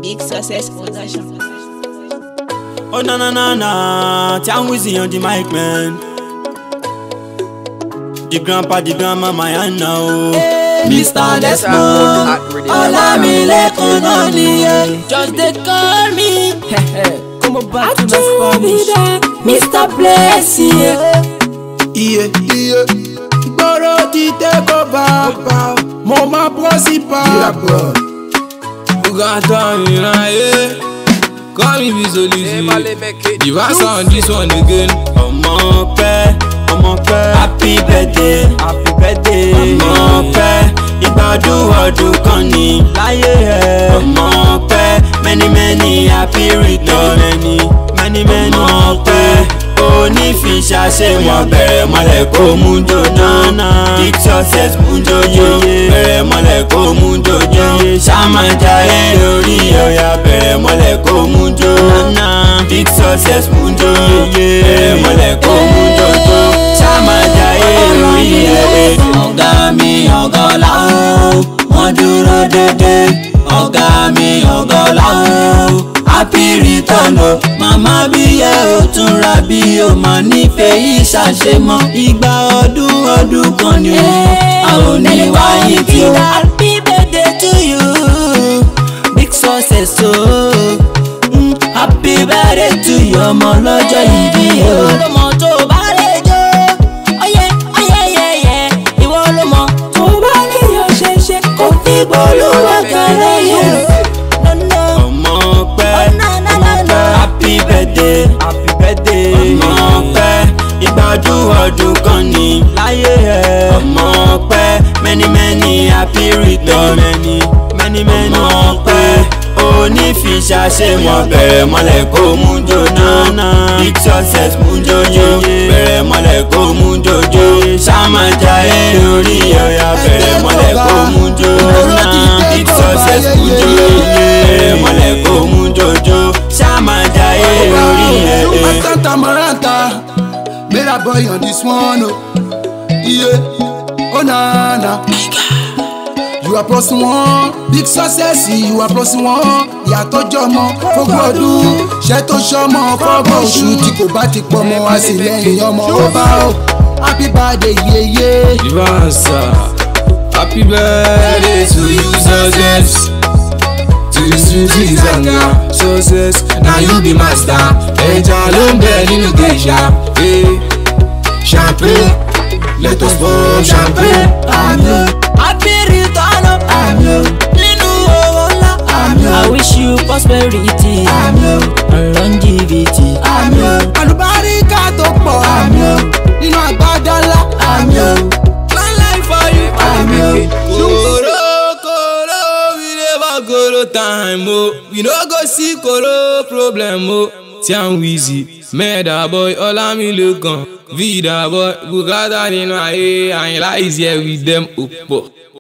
Big Success Production. Oh na na na na, Tian Wizzy on the mic, man. The grandpa, the grandma, my hand now. Mr. Desmond, Olamilekun only. Just they call me. Come on back to the Spanish. Mr. Blessing. Yeah. Gbọ́rọ̀ ti take over. Mo ma principal. Bugata ìran call me Bizolusi. The verse on this one again. Ọmọ pẹ́, happy birthday, ọmọ pẹ́, ìgbádùn ọdún kan ní láyé ẹ̀. Ọmọ pẹ́, many happy return, many ọmọ pẹ́, onífìṣà ṣe wọ́n bẹ̀rẹ̀ mọ́lẹ̀ kó mú jóná. Big Success mú jójó, bẹ̀rẹ̀ mọ́lẹ̀ kó mú jójó. Ṣàmájà lórí ọ̀yà bẹ̀rẹ̀ mọ́lẹ̀ kó mú jóná. Big Success mú jójó, bẹ̀rẹ̀ mọ́lẹ̀ kó mú jójó. Ṣàmájà lórí ẹ̀. Ọ̀gá mi ọ̀gá ọ̀la o, wọ́n dúró dédé. Ọ̀gá mi ọ̀gá ọ̀la o, happy return o. Màmá bí yẹ ò tún ra bí o máa nífẹ̀ẹ́ yìí ṣàṣemọ́. Ìgbà ọdún kan ni o, àwọn oníwáyé tí o. Happy birthday to you, Big Success o. Happy birthday to you ọmọ lọ́jọ́ ìbí o. ọlọ́mọ tó bá lè jó. Oyè, ìwọ ọlọ́mọ tó bá lè yọ ṣẹṣẹ. Kò fi gbólúwà kan lẹ́yìn. Ọmọ pẹ́, happy birthday, ọmọ pẹ́, ìgbádùn ọdún kan ní láyé ẹ̀. Ọmọ pẹ́, many happy return, many ọmọ pẹ́, onífìṣà ṣe wọ́n bẹ̀rẹ̀ mọ́lẹ̀ kó mú jóná. Big Success mú jójó, bẹ̀rẹ̀ mọ́lẹ̀ kó mú jójó. Ṣàmájà lórí ọ̀yà bẹ̀rẹ̀ mọ́lẹ̀ kó mú jóná. Big Success mú jójó, bẹ̀rẹ̀ mọ́lẹ̀ kó mú jójó. Ṣàmájà lórí ẹ̀. Santa Maranta, made a boy on this one, oh. Yeah, oh na. You are plus one, Big Success, you are plus one. Ìyàtọ̀ jọmọ fọ́gbọ́n ọdún, ṣẹ́ tó ṣọmọ fọ́gbọ́n oṣù tí kò bá ti pọ̀ mọ́ àṣìlẹ́yìn ọmọ ọba o. Happy birthday, yeah. The verse, happy birthday to you, Success. To the sweeties and now Success, now you be master. Ẹja ló ń bẹ nínú geisha. Champagne, let us pour champagne. Happy return o. Nínú owó ńlá. I wish you prosperity and longevity. Àlùbáríkà tó pọ̀ nínú àgbàdá ńlá. Long life for you. Koro, we never go time o. We no go see koro problem o. Tian Wizzy, Meda boy, Olamilekun, Vida boy, Bugata nínú ayé, Àyìnlá is here with them.